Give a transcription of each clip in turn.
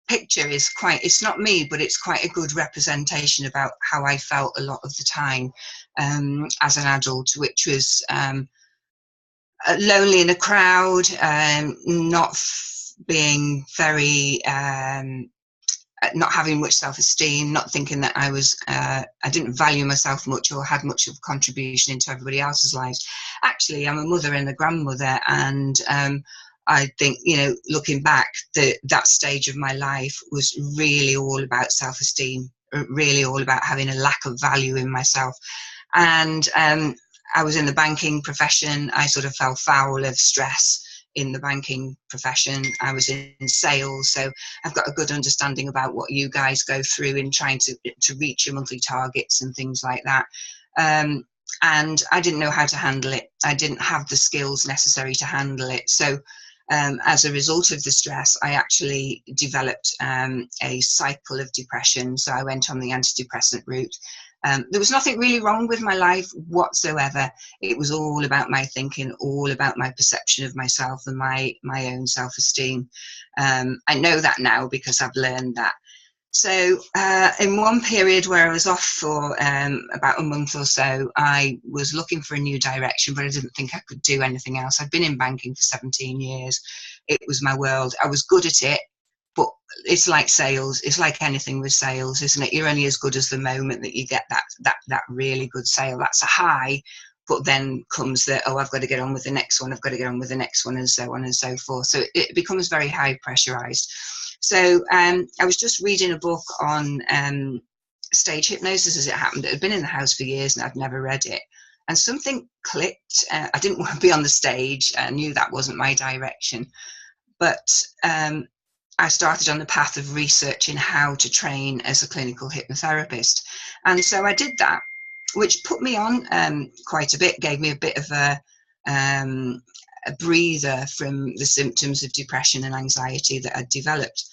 picture is quite, it's not me, but it's quite a good representation about how I felt a lot of the time as an adult, which was lonely in a crowd, not being very, not having much self-esteem, not thinking that I didn't value myself much or had much of a contribution into everybody else's lives. Actually, I'm a mother and a grandmother, and I think, you know, looking back, that stage of my life was really all about self-esteem, really all about having a lack of value in myself. And I was in the banking profession. I sort of fell foul of stress in the banking profession. I was in sales, so I've got a good understanding about what you guys go through in trying to reach your monthly targets and things like that. And I didn't know how to handle it. I didn't have the skills necessary to handle it. So as a result of the stress, I actually developed a cycle of depression. So I went on the antidepressant route. There was nothing really wrong with my life whatsoever. It was all about my thinking, all about my perception of myself and my own self-esteem. I know that now because I've learned that. So in one period where I was off for about a month or so, I was looking for a new direction, but I didn't think I could do anything else. I'd been in banking for 17 years. It was my world. I was good at it, but it's like sales. It's like anything with sales, isn't it? You're only as good as the moment that you get that really good sale. That's a high, but then comes the, oh, I've got to get on with the next one. I've got to get on with the next one, and so on and so forth. So it becomes very high pressurized. So I was just reading a book on stage hypnosis as it happened. It had been in the house for years and I'd never read it. And something clicked. I didn't want to be on the stage. I knew that wasn't my direction. But I started on the path of researching how to train as a clinical hypnotherapist. And so I did that, which put me on quite a bit, gave me a bit of a breather from the symptoms of depression and anxiety that I'd developed.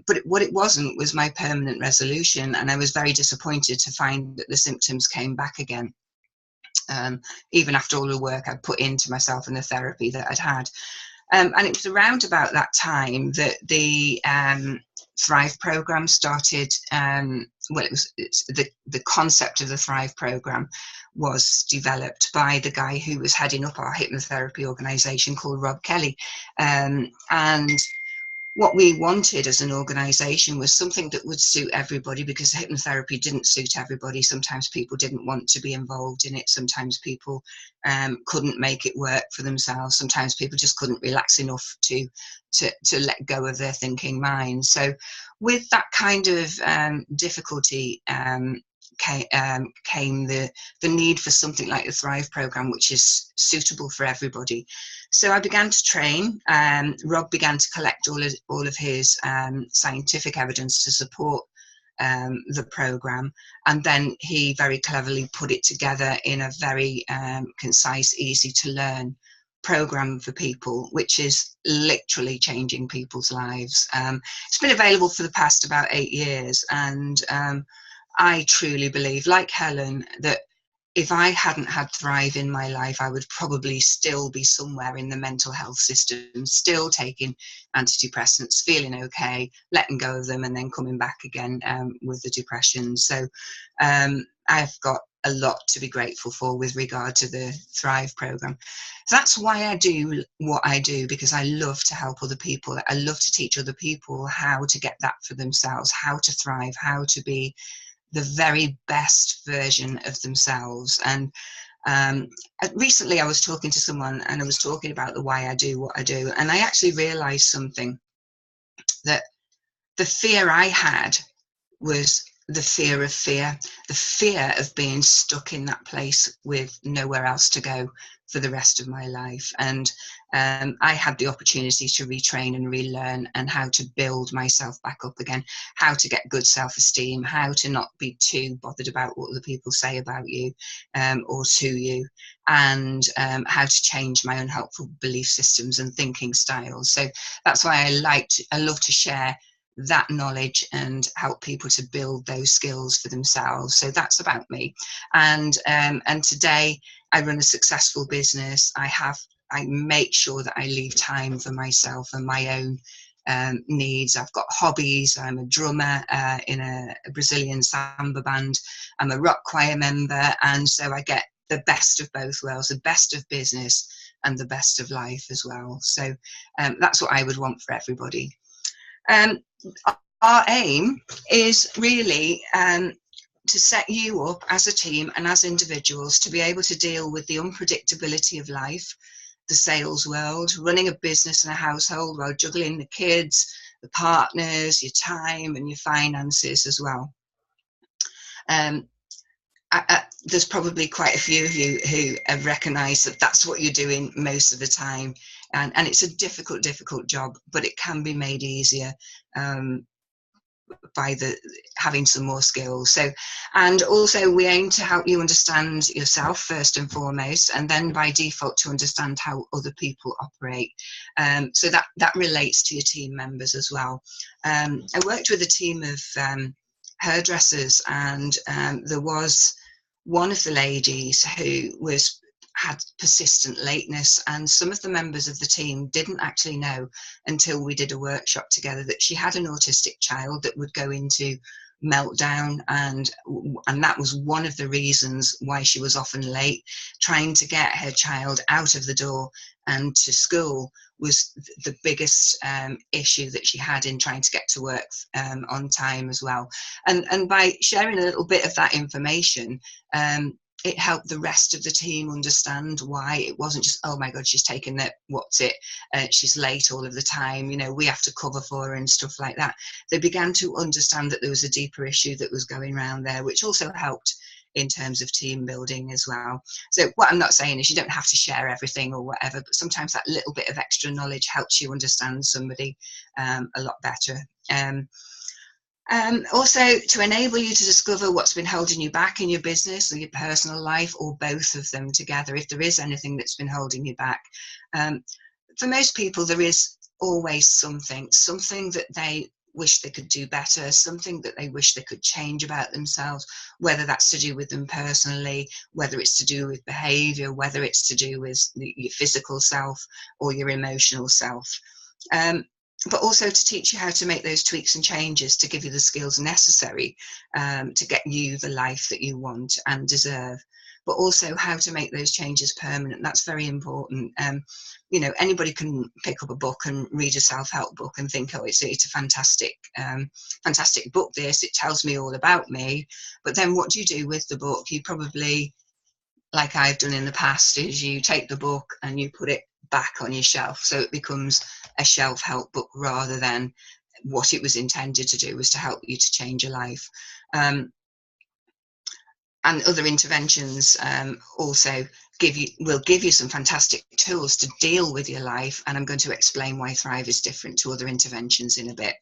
But what it wasn't was my permanent resolution, and I was very disappointed to find that the symptoms came back again, even after all the work I'd put into myself and the therapy that I'd had. And it was around about that time that the Thrive program started. Well, it's the concept of the Thrive program was developed by the guy who was heading up our hypnotherapy organization called Rob Kelly. And what we wanted as an organization was something that would suit everybody, because hypnotherapy didn't suit everybody. Sometimes people didn't want to be involved in it. Sometimes people couldn't make it work for themselves. Sometimes people just couldn't relax enough to let go of their thinking mind. So with that kind of difficulty came the need for something like the Thrive program, which is suitable for everybody. So I began to train. Rob began to collect all of his scientific evidence to support the program, and then he very cleverly put it together in a very concise, easy to learn program for people, which is literally changing people's lives. It's been available for the past about 8 years, and I truly believe, like Helen, that if I hadn't had Thrive in my life, I would probably still be somewhere in the mental health system, still taking antidepressants, feeling okay, letting go of them, and then coming back again with the depression. So I've got a lot to be grateful for with regard to the Thrive program. So that's why I do what I do, because I love to help other people. I love to teach other people how to get that for themselves, how to thrive, how to be the very best version of themselves. And recently I was talking to someone, and I was talking about the why I do what I do, and I actually realized something, that the fear I had was the fear of being stuck in that place with nowhere else to go for the rest of my life. And I had the opportunity to retrain and relearn, and how to build myself back up again, how to get good self-esteem, how to not be too bothered about what other people say about you or to you, and how to change my unhelpful belief systems and thinking styles. So that's why I love to share that knowledge and help people to build those skills for themselves. So that's about me. And today I run a successful business. I make sure that I leave time for myself and my own needs. I've got hobbies. I'm a drummer in a Brazilian samba band. I'm a rock choir member, and so I get the best of both worlds, the best of business and the best of life as well. So that's what I would want for everybody. Our aim is really to set you up as a team and as individuals to be able to deal with the unpredictability of life, the sales world, running a business and a household while juggling the kids, the partners, your time and your finances as well. There's probably quite a few of you who have recognised that that's what you're doing most of the time, and it's a difficult job, but it can be made easier by having some more skills. So, and also we aim to help you understand yourself first and foremost, and then by default to understand how other people operate. So that relates to your team members as well. I worked with a team of hairdressers, and there was one of the ladies who had persistent lateness, and some of the members of the team didn't actually know until we did a workshop together that she had an autistic child that would go into meltdown, and that was one of the reasons why she was often late. Trying to get her child out of the door and to school was the biggest issue that she had in trying to get to work on time as well. And by sharing a little bit of that information, it helped the rest of the team understand why it wasn't just, oh my God, she's taken that, she's late all of the time, we have to cover for her and stuff like that. They began to understand that there was a deeper issue that was going around there, which also helped in terms of team building as well. So what I'm not saying is you don't have to share everything or whatever, but sometimes that little bit of extra knowledge helps you understand somebody a lot better. Also, to enable you to discover what's been holding you back in your business or your personal life, or both of them together, if there is anything that's been holding you back. For most people, there is always something that they wish they could do better, something that they wish they could change about themselves, whether that's to do with them personally, whether it's to do with behavior, whether it's to do with your physical self or your emotional self. But also to teach you how to make those tweaks and changes to give you the skills necessary to get you the life that you want and deserve, but also how to make those changes permanent. That's very important. Anybody can pick up a book and read a self-help book and think, oh, it's a fantastic book, this, it tells me all about me. But then what do you do with the book? You probably, like I've done in the past, is you take the book and you put it back on your shelf, so it becomes a shelf help book rather than what it was intended to do, was to help you to change your life. And other interventions also will give you some fantastic tools to deal with your life, and I'm going to explain why Thrive is different to other interventions in a bit.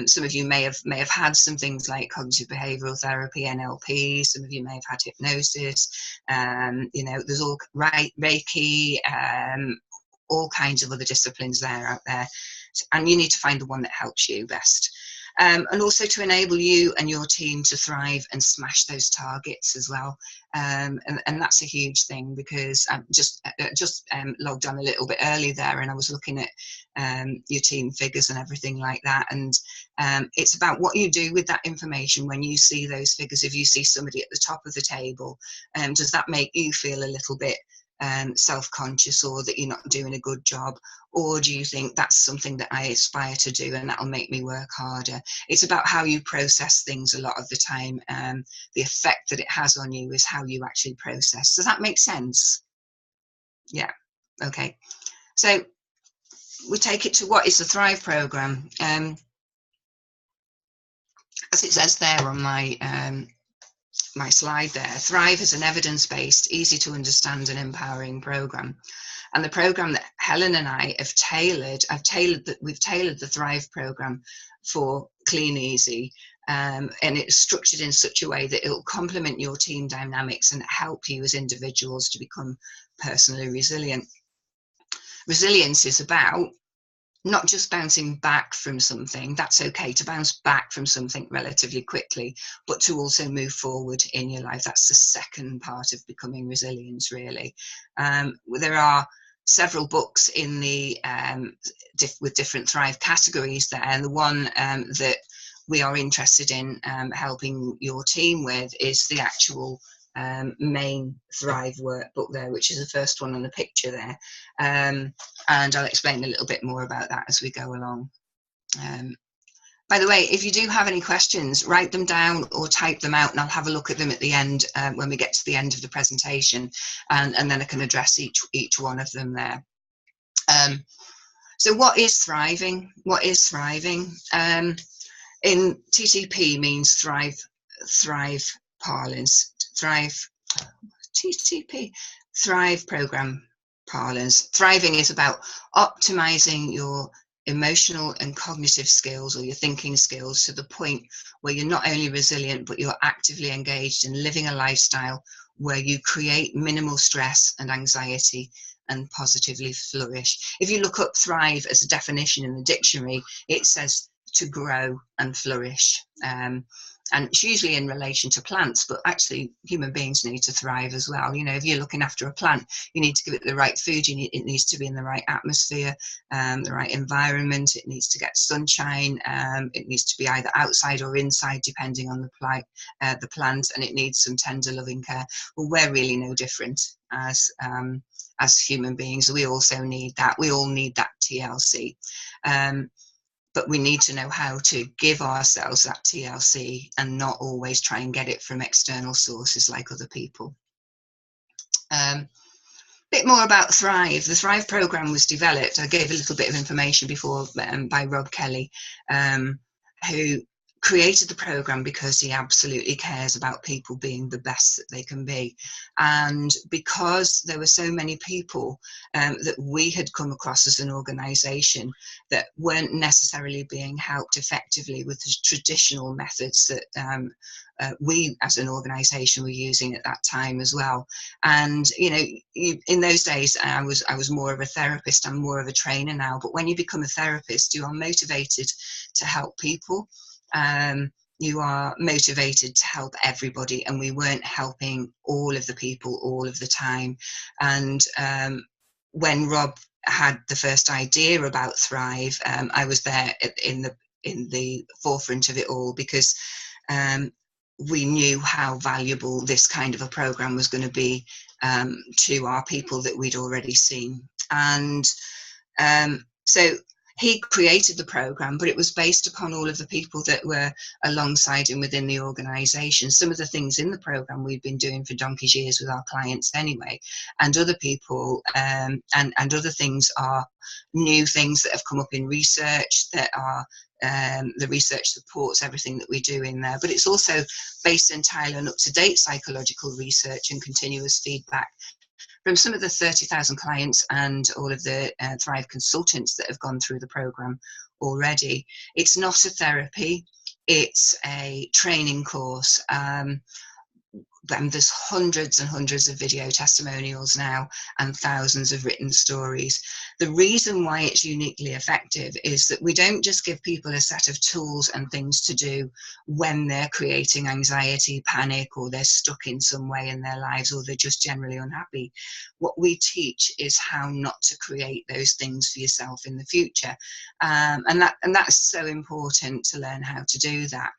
Some of you may have had some things like cognitive behavioural therapy, NLP. Some of you may have had hypnosis. There's all Reiki, all kinds of other disciplines out there, and you need to find the one that helps you best. And also to enable you and your team to thrive and smash those targets as well. And that's a huge thing, because I just logged on a little bit early there, and I was looking at your team figures and everything like that. And it's about what you do with that information when you see those figures. If you see somebody at the top of the table, does that make you feel a little bit self-conscious, or that you're not doing a good job? Or do you think that's something that I aspire to do and that'll make me work harder? It's about how you process things a lot of the time. The effect that it has on you is how you actually process. Does that make sense? Yeah. Okay. So we take it to what is the Thrive program. As it says there on my slide there, Thrive is an evidence-based, easy to understand and empowering program. And the program that Helen and I have we've tailored the Thrive program for Clean Easy, and it's structured in such a way that it will complement your team dynamics and help you as individuals to become personally resilient. Resilience is about not just bouncing back from something. That's okay to bounce back from something relatively quickly, but to also move forward in your life. That's the second part of becoming resilient, really. There are several books in the with different Thrive categories there, and the one that we are interested in helping your team with is the actual main Thrive workbook there, which is the first one on the picture there, and I'll explain a little bit more about that as we go along. By the way, if you do have any questions, write them down or type them out, and I'll have a look at them at the end when we get to the end of the presentation, and then I can address each one of them there. So what is thriving? What is thriving? In TTP means thrive parlance, thrive program parlance. Thriving is about optimizing your emotional and cognitive skills, or your thinking skills, to the point where you're not only resilient, but you're actively engaged in living a lifestyle where you create minimal stress and anxiety and positively flourish. If you look up thrive as a definition in the dictionary, it says to grow and flourish. And it's usually in relation to plants, but actually human beings need to thrive as well. You know, if you're looking after a plant, you need to give it the right food. It needs to be in the right atmosphere, the right environment. It needs to get sunshine. It needs to be either outside or inside, depending on the plant, and it needs some tender, loving care. Well, we're really no different as human beings. We also need that. We all need that TLC. But we need to know how to give ourselves that TLC and not always try and get it from external sources like other people. Bit more about Thrive. The Thrive program was developed, I gave a little bit of information before, by Rob Kelly, who created the program because he absolutely cares about people being the best that they can be. And because there were so many people that we had come across as an organization that weren't necessarily being helped effectively with the traditional methods that we as an organization were using at that time as well. And you know, in those days I was more of a therapist. I'm more of a trainer now, but when you become a therapist, you are motivated to help people. You are motivated to help everybody, and we weren't helping all of the people all of the time. And when Rob had the first idea about Thrive, I was there in the forefront of it all, because we knew how valuable this kind of a program was going to be to our people that we'd already seen. And so he created the program, but it was based upon all of the people that were alongside him within the organization. Some of the things in the program we've been doing for donkey's years with our clients anyway, and other people, and other things are new things that have come up in research that are the research supports everything that we do in there, but it's also based entirely on up-to-date psychological research and continuous feedback from some of the 30,000 clients and all of the Thrive consultants that have gone through the program already. It's not a therapy, it's a training course. And there's hundreds and hundreds of video testimonials now and thousands of written stories. The reason why it's uniquely effective is that we don't just give people a set of tools and things to do when they're creating anxiety, panic, or they're stuck in some way in their lives, or they're just generally unhappy. What we teach is how not to create those things for yourself in the future. And that's so important to learn how to do that.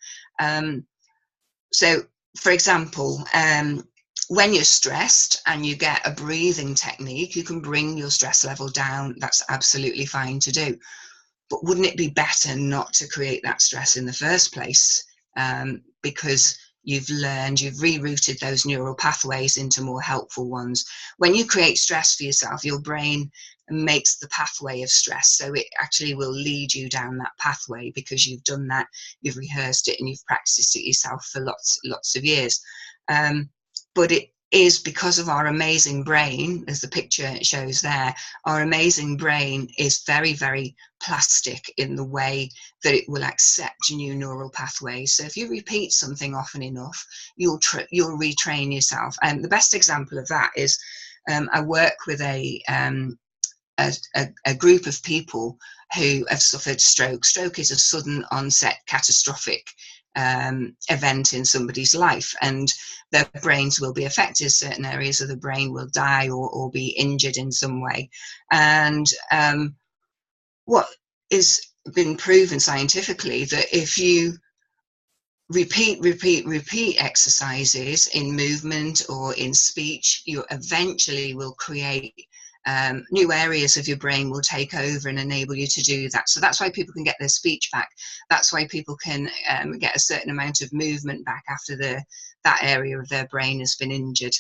So, for example, when you're stressed and you get a breathing technique, you can bring your stress level down. That's absolutely fine to do. But wouldn't it be better not to create that stress in the first place? Because you've rerouted those neural pathways into more helpful ones. When you create stress for yourself, your brain makes the pathway of stress, so it actually will lead you down that pathway because you've done that, you've rehearsed it, and you've practiced it yourself for lots of years. But it is because of our amazing brain, as the picture shows there. Our amazing brain is very, very plastic in the way that it will accept new neural pathways. So if you repeat something often enough, you'll retrain yourself. And the best example of that is I work with a group of people who have suffered stroke. Stroke is a sudden onset catastrophic event in somebody's life, and their brains will be affected. Certain areas of the brain will die or be injured in some way. And what is been proven scientifically, that if you repeat exercises in movement or in speech, you eventually will create new areas of your brain will take over and enable you to do that. So that's why people can get their speech back. That's why people can get a certain amount of movement back after that area of their brain has been injured,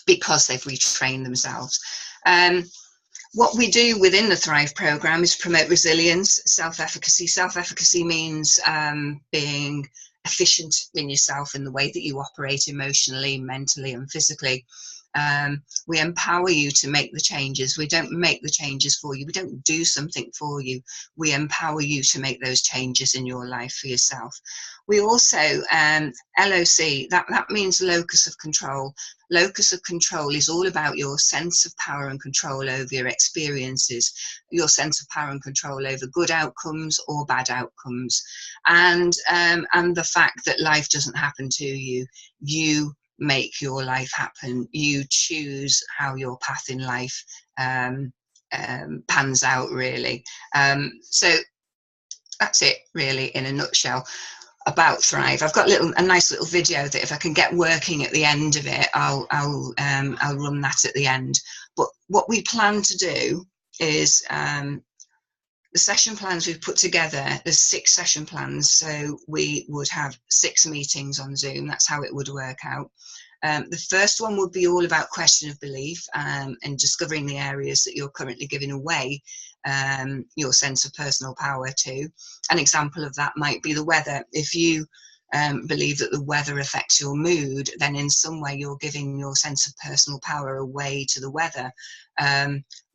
because they've retrained themselves. What we do within the Thrive program is promote resilience, self-efficacy. Self-efficacy means being efficient in yourself in the way that you operate emotionally, mentally, and physically. We empower you to make the changes. We don't make the changes for you. We don't do something for you. We empower you to make those changes in your life for yourself. We also, LOC, that means locus of control. Locus of control is all about your sense of power and control over your experiences, your sense of power and control over good outcomes or bad outcomes, and the fact that life doesn't happen to you. You make your life happen. You choose how your path in life pans out, really. So that's it, really, in a nutshell, about Thrive. I've got a nice little video that if I can get working at the end of it, I'll run that at the end. But what we plan to do is the session plans we've put together. There's 6 session plans, so we would have 6 meetings on Zoom. That's how it would work out. The first one would be all about question of belief and discovering the areas that you're currently giving away your sense of personal power to. An example of that might be the weather. If you believe that the weather affects your mood, then in some way you're giving your sense of personal power away to the weather,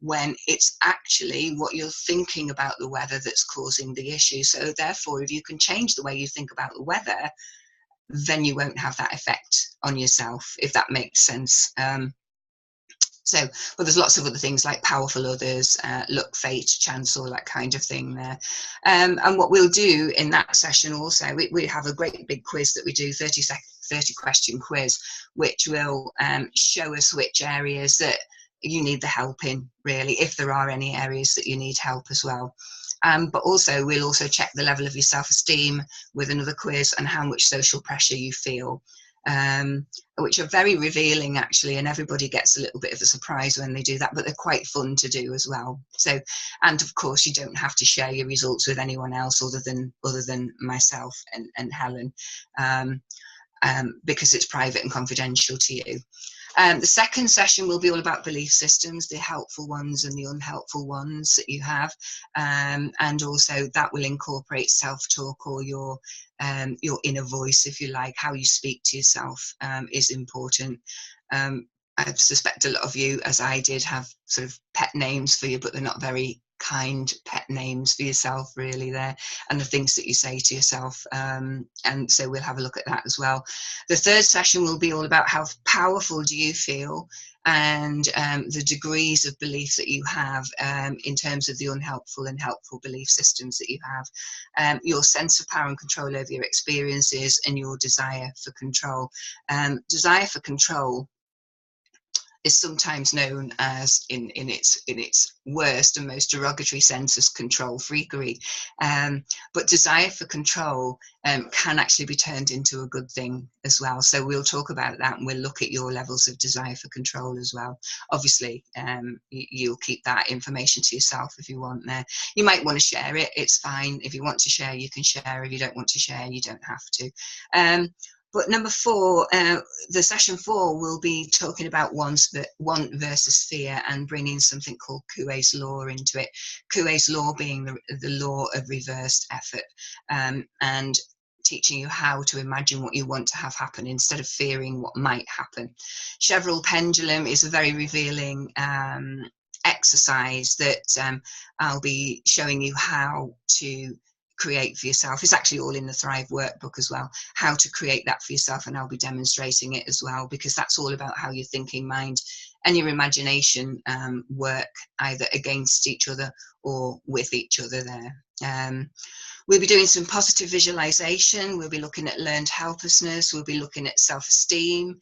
when it's actually what you're thinking about the weather that's causing the issue. So therefore, if you can change the way you think about the weather, then you won't have that effect on yourself, if that makes sense. But there's lots of other things like powerful others, luck, fate, chance, all that kind of thing there. And what we'll do in that session also, we have a great big quiz that we do, 30 question quiz, which will show us which areas that you need the help in, really, if there are any areas that you need help as well. But also, we'll also check the level of your self-esteem with another quiz, and how much social pressure you feel, which are very revealing, actually, and everybody gets a little bit of a surprise when they do that, but they're quite fun to do as well. So, and of course, you don't have to share your results with anyone else other than myself and Helen, because it's private and confidential to you. The second session will be all about belief systems, the helpful ones and the unhelpful ones that you have, and also that will incorporate self-talk, or your inner voice, if you like. How you speak to yourself is important. I suspect a lot of you, as I did, have sort of pet names for you, but they're not very kind pet names for yourself, really, there, and the things that you say to yourself, and so we'll have a look at that as well. The third session will be all about how powerful do you feel, and the degrees of belief that you have in terms of the unhelpful and helpful belief systems that you have, your sense of power and control over your experiences, and your desire for control. Desire for control is sometimes known as, in its worst and most derogatory sense, as control freakery. But desire for control can actually be turned into a good thing as well. So we'll talk about that, and we'll look at your levels of desire for control as well. Obviously, you'll keep that information to yourself if you want there. You might want to share it, it's fine. If you want to share, you can share. If you don't want to share, you don't have to. But number 4, the session 4 will be talking about want versus fear, and bringing something called Coué's law into it. Coué's law being the law of reversed effort, and teaching you how to imagine what you want to have happen instead of fearing what might happen. Chevreul pendulum is a very revealing exercise that I'll be showing you how to create for yourself. It's actually all in the Thrive workbook as well, how to create that for yourself, and I'll be demonstrating it as well, because that's all about how your thinking mind and your imagination work either against each other or with each other there. We'll be doing some positive visualization. We'll be looking at learned helplessness. We'll be looking at self-esteem.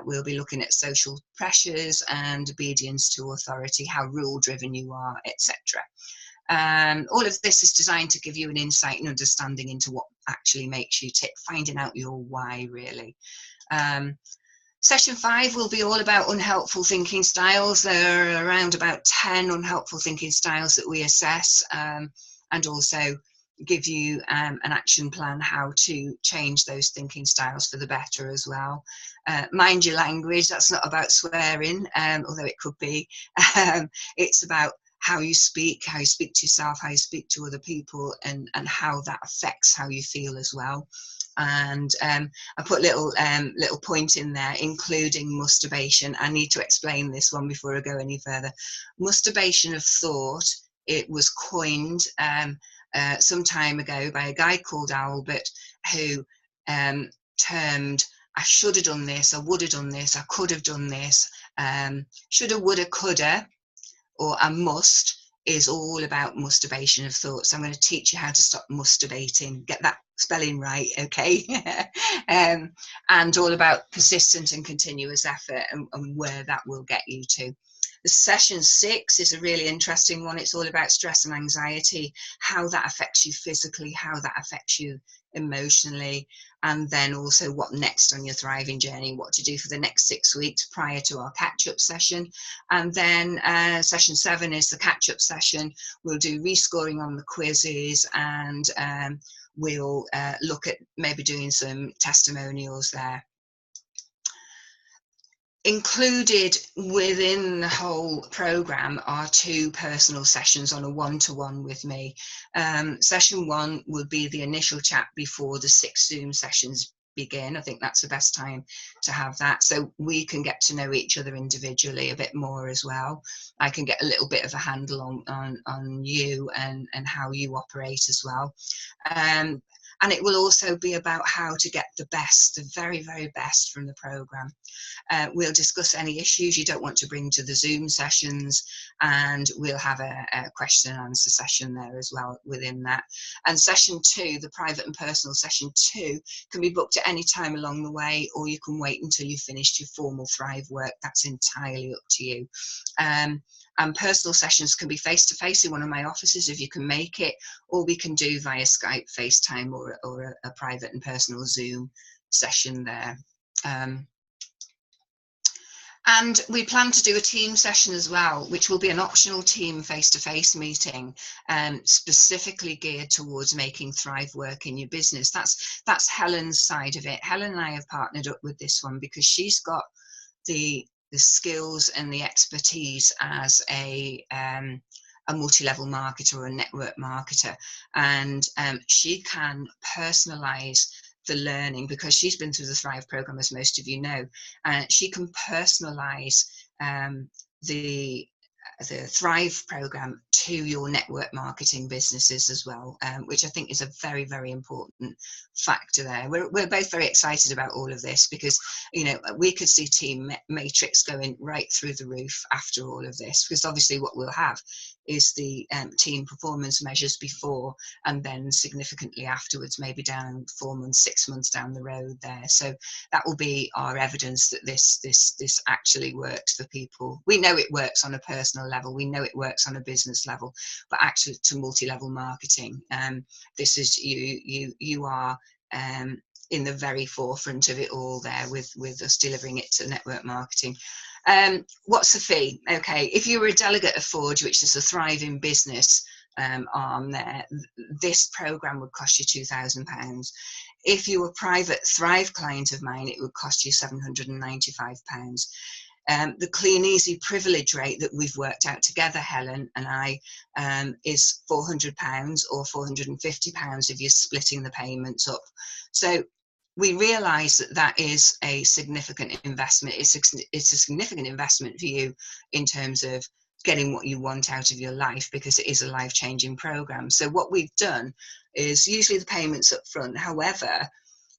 We'll be looking at social pressures and obedience to authority, how rule-driven you are, etc. All of this is designed to give you an insight and understanding into what actually makes you tick, finding out your why, really. Session 5 will be all about unhelpful thinking styles. There are around about 10 unhelpful thinking styles that we assess, and also give you an action plan how to change those thinking styles for the better as well. Mind your language, that's not about swearing, although it could be. It's about how you speak to yourself, how you speak to other people, and how that affects how you feel as well. And I put little point in there, including masturbation. I need to explain this one before I go any further. Masturbation of thought, it was coined some time ago by a guy called Albert, who termed, I should have done this, I would have done this, I could have done this, shoulda, woulda, coulda, or I must, is all about masturbation of thought. So I'm going to teach you how to stop masturbating, get that spelling right, okay? And all about persistent and continuous effort, and where that will get you to. The session 6 is a really interesting one. It's all about stress and anxiety, how that affects you physically, how that affects you emotionally, and then also what next on your thriving journey, what to do for the next 6 weeks prior to our catch-up session. And then session 7 is the catch-up session. We'll do rescoring on the quizzes, and we'll look at maybe doing some testimonials there. Included within the whole program are 2 personal sessions on a one-to-one with me. Session 1 will be the initial chat before the 6 Zoom sessions begin. I think that's the best time to have that, so we can get to know each other individually a bit more as well. I can get a little bit of a handle on you and how you operate as well. And it will also be about how to get the best, the very, very best from the program. We'll discuss any issues you don't want to bring to the Zoom sessions, and we'll have a question and answer session there as well within that. And session 2, the private and personal session 2, can be booked at any time along the way, or you can wait until you've finished your formal Thrive work. That's entirely up to you. And personal sessions can be face-to-face in one of my offices if you can make it, or we can do via Skype, FaceTime, or a private and personal Zoom session there. And we plan to do a team session as well, which will be an optional team face-to-face meeting, specifically geared towards making Thrive work in your business. That's Helen's side of it. Helen and I have partnered up with this one because she's got the skills and the expertise as a multi-level marketer or a network marketer, and she can personalize the learning because she's been through the Thrive program, as most of you know. She can personalize the Thrive program to your network marketing businesses as well, which I think is a very, very important factor there. We're both very excited about all of this because, you know, we could see Team Matrix going right through the roof after all of this, because obviously what we'll have is the team performance measures before and then significantly afterwards, maybe down 4 months, 6 months down the road there. So that will be our evidence that this actually works for people. We know it works on a personal level, we know it works on a business level, but actually to multi-level marketing, this is you are in the very forefront of it all there with us delivering it to network marketing. What's the fee? Okay, if you were a delegate of Forge, which is a thriving business arm there, this program would cost you £2,000. If you were a private Thrive client of mine, it would cost you £795. The Clean Easy privilege rate that we've worked out together, Helen and I, is £400 or £450 if you're splitting the payments up. So we realise that that is a significant investment. It's a significant investment for you in terms of getting what you want out of your life, because it is a life-changing program. So what we've done is usually the payments up front. However,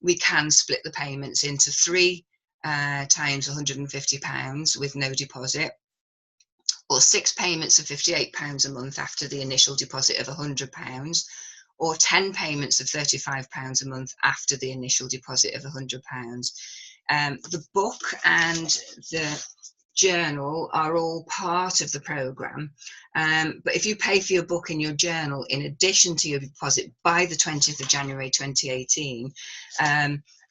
we can split the payments into 3 times £150 with no deposit, or 6 payments of £58 a month after the initial deposit of £100, or 10 payments of £35 a month after the initial deposit of £100. The book and the journal are all part of the programme, but if you pay for your book and your journal in addition to your deposit by the 20th of January 2018,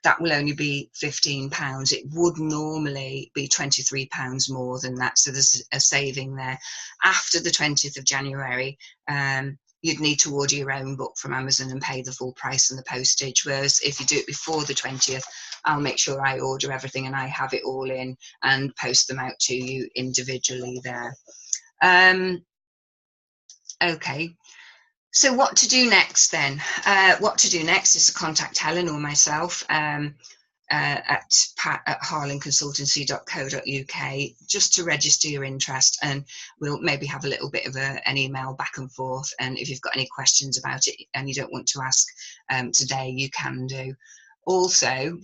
that will only be £15. It would normally be £23 more than that, so there's a saving there. After the 20th of January, you'd need to order your own book from Amazon and pay the full price and the postage, whereas if you do it before the 20th, I'll make sure I order everything and I have it all in and post them out to you individually there. Okay, so what to do next then? What to do next is to contact Helen or myself at harlanconsultancy.co.uk just to register your interest, and we'll maybe have a little bit of an email back and forth, and if you've got any questions about it and you don't want to ask today, you can do. Also,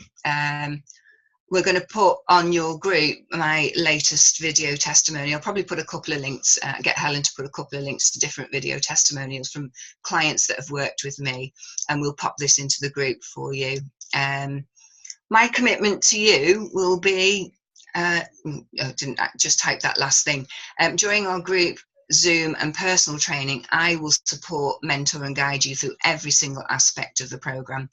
we're going to put on your group my latest video testimonial. I'll probably put a couple of links, get Helen to put a couple of links to different video testimonials from clients that have worked with me, and we'll pop this into the group for you. My commitment to you will be, I didn't just type that last thing, during our group Zoom and personal training, I will support, mentor and guide you through every single aspect of the programme.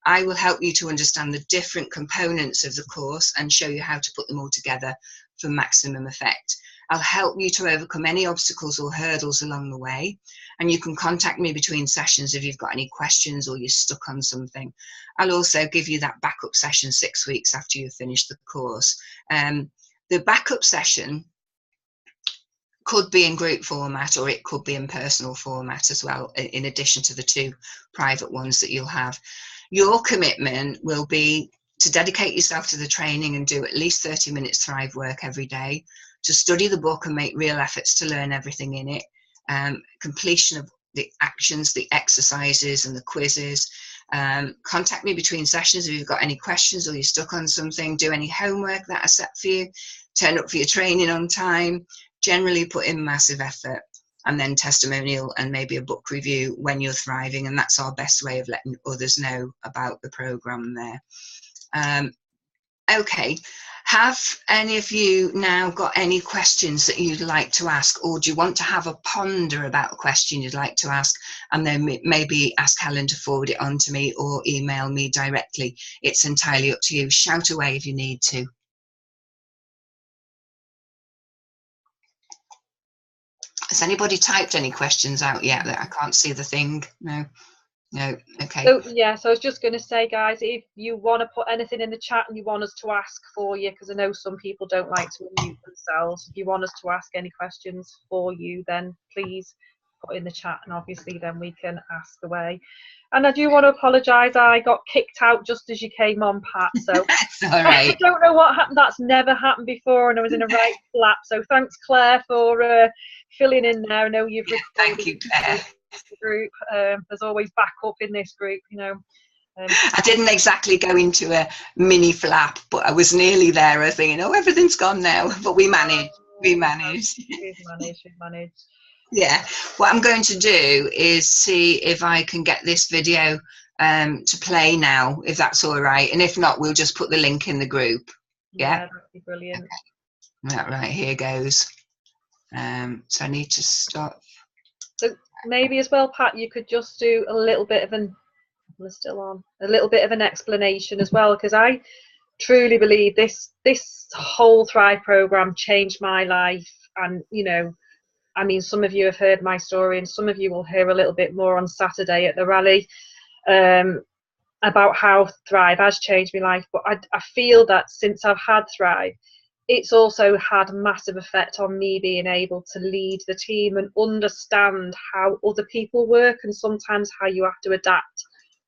I will help you to understand the different components of the course and show you how to put them all together for maximum effect. I'll help you to overcome any obstacles or hurdles along the way, and you can contact me between sessions if you've got any questions or you're stuck on something. I'll also give you that backup session 6 weeks after you've finished the course. The backup session could be in group format or it could be in personal format as well, in addition to the 2 private ones that you'll have. Your commitment will be to dedicate yourself to the training and do at least 30 minutes Thrive work every day, to study the book and make real efforts to learn everything in it, completion of the actions, the exercises and the quizzes. Contact me between sessions if you've got any questions or you're stuck on something. Do any homework that I set for you, turn up for your training on time, generally put in massive effort, and then testimonial and maybe a book review when you're thriving, and that's our best way of letting others know about the programme there. Okay, have any of you now got any questions that you'd like to ask, or do you want to have a ponder about a question you'd like to ask and then maybe ask Helen to forward it on to me or email me directly? It's entirely up to you. Shout away if you need to. Has anybody typed any questions out yet? That I can't see the thing. No. No. Okay. So yeah, so I was just going to say, guys, if you want to put anything in the chat and you want us to ask for you, because I know some people don't like to unmute themselves, if you want us to ask any questions for you, then please put in the chat, and obviously then we can ask away. And I do want to apologise, I got kicked out just as you came on, Pat, so that's all right. I don't know what happened. That's never happened before, and I was in a right flap. So thanks, Claire, for filling in there. I know you've thank you, Claire. The group. There's always backup in this group, you know. I didn't exactly go into a mini flap, but I was nearly there. I was thinking, oh, everything's gone now, but we managed. We managed. We've managed. Yeah. What I'm going to do is see if I can get this video to play now, if that's all right. And if not, we'll just put the link in the group. Yeah, that'd be brilliant. Okay. Right, here goes. So I need to stop. So maybe as well, Pat, you could just do a little bit of we're still on, a little bit of an explanation as well, because I truly believe this whole Thrive program changed my life. And you know, I mean, some of you have heard my story, and some of you will hear a little bit more on Saturday at the rally about how Thrive has changed my life. But I feel that since I've had Thrive, it's also had a massive effect on me being able to lead the team and understand how other people work, and sometimes how you have to adapt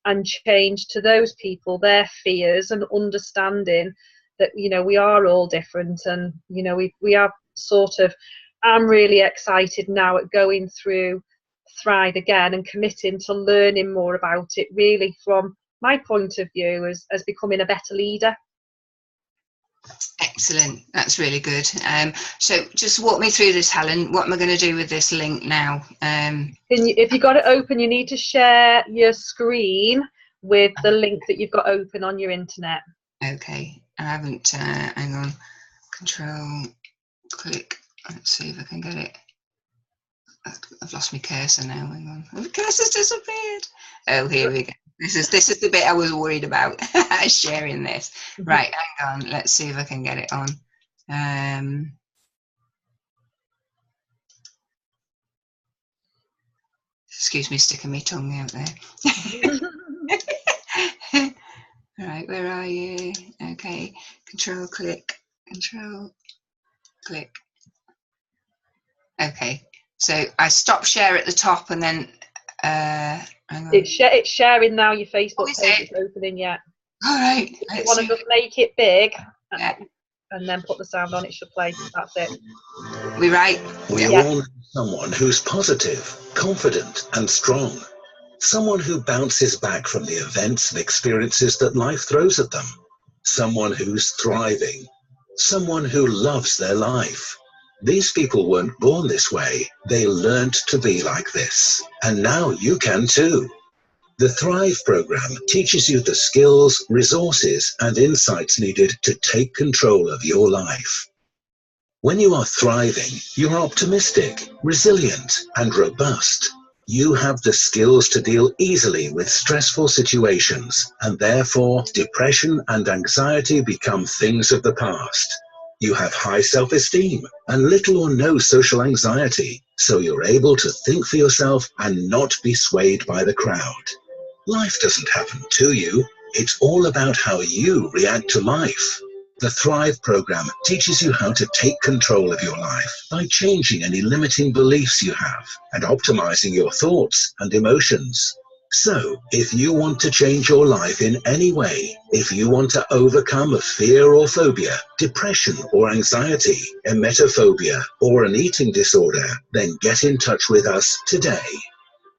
and change to those people, their fears, and understanding that, you know, we are all different. And, you know, we have sort of, I'm really excited now at going through Thrive again and committing to learning more about it, really from my point of view as becoming a better leader. Excellent. That's really good. So just walk me through this, Helen. What am I going to do with this link now? If you've got it open, you need to share your screen with the link that you've got open on your internet. Okay. I haven't, hang on. Control, click. Let's see if I can get it. I've lost my cursor now. Hang on. Oh, the cursor's disappeared. Oh, here we go. This is the bit I was worried about. Sharing this. Right, hang on. Let's see if I can get it on. Excuse me sticking my tongue out there. Right, where are you? Okay, control click. Okay, so I stop share at the top and then hang on. It's sharing now. Your Facebook page is opening yet. All right. If you want to just make it big, yeah, and then put the sound on, it should play. That's it. We right? We all need someone who's positive, confident, and strong. Someone who bounces back from the events and experiences that life throws at them. Someone who's thriving. Someone who loves their life. These people weren't born this way. They learned to be like this. And now you can too. The Thrive program teaches you the skills, resources, and insights needed to take control of your life. When you are thriving, you are optimistic, resilient, and robust. You have the skills to deal easily with stressful situations, and therefore depression and anxiety become things of the past. You have high self-esteem and little or no social anxiety, so you're able to think for yourself and not be swayed by the crowd. Life doesn't happen to you. It's all about how you react to life. The Thrive program teaches you how to take control of your life by changing any limiting beliefs you have and optimizing your thoughts and emotions. So, if you want to change your life in any way, if you want to overcome a fear or phobia, depression or anxiety, emetophobia, or an eating disorder, then get in touch with us today.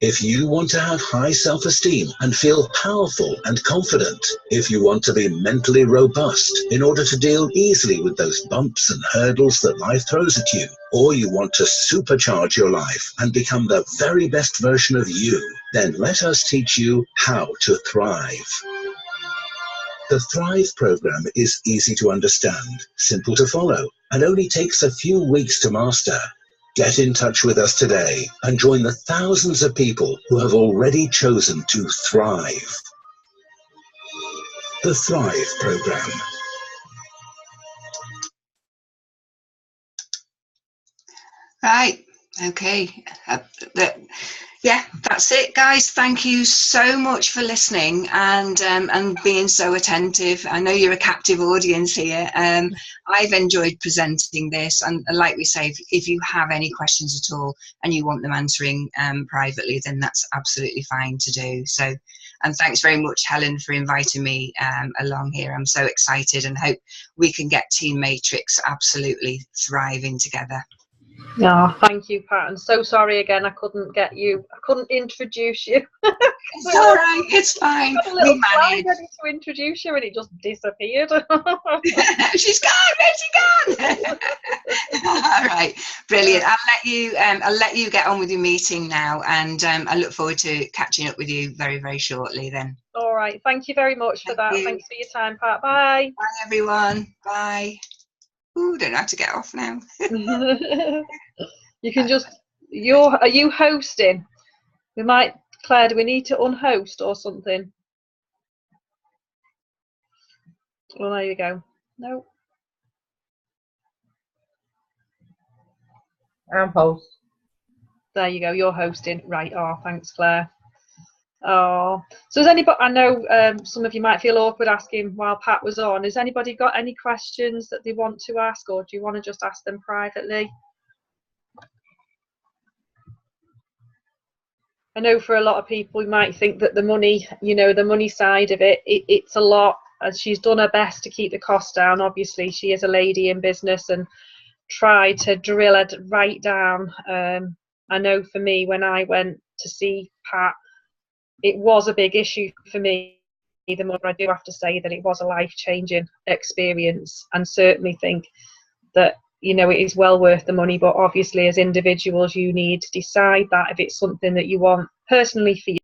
If you want to have high self-esteem and feel powerful and confident, if you want to be mentally robust in order to deal easily with those bumps and hurdles that life throws at you, or you want to supercharge your life and become the very best version of you, then let us teach you how to thrive. The Thrive program is easy to understand, simple to follow, and only takes a few weeks to master. Get in touch with us today and join the thousands of people who have already chosen to thrive. The Thrive program. Right. Okay. Yeah, that's it, guys. Thank you so much for listening and being so attentive. I know you're a captive audience here. I've enjoyed presenting this, and like we say, if you have any questions at all and you want them answering privately, then that's absolutely fine to do. So, and thanks very much, Helen, for inviting me along here. I'm so excited and hope we can get Team Matrix absolutely thriving together. Oh, thank you, Pat. I'm so sorry again. I couldn't introduce you. It's all right. It's fine. I had a little slide ready to introduce you, and it just disappeared. She's gone. Where's she gone? All right, brilliant. I'll let you get on with your meeting now, and I look forward to catching up with you very, very shortly. Then. All right. Thank you very much for that. Thanks for your time, Pat. Bye. Bye, everyone. Bye. Ooh, don't know how to get off now. You can just. Are you hosting? Claire, do we need to unhost or something? Well, there you go. No. I'm host. There you go. You're hosting. Right. Oh, thanks, Claire. Oh, so has anybody? I know some of you might feel awkward asking while Pat was on. Has anybody got any questions that they want to ask, or do you want to just ask them privately? I know for a lot of people, you might think that the money, the money side of it's a lot. As she's done her best to keep the cost down. Obviously, she is a lady in business and try to drill it right down. I know for me, when I went to see Pat, it was a big issue for me the more I do have to say that it was a life-changing experience, and certainly think that, you know, it is well worth the money. But obviously, as individuals, you need to decide that if it's something that you want personally for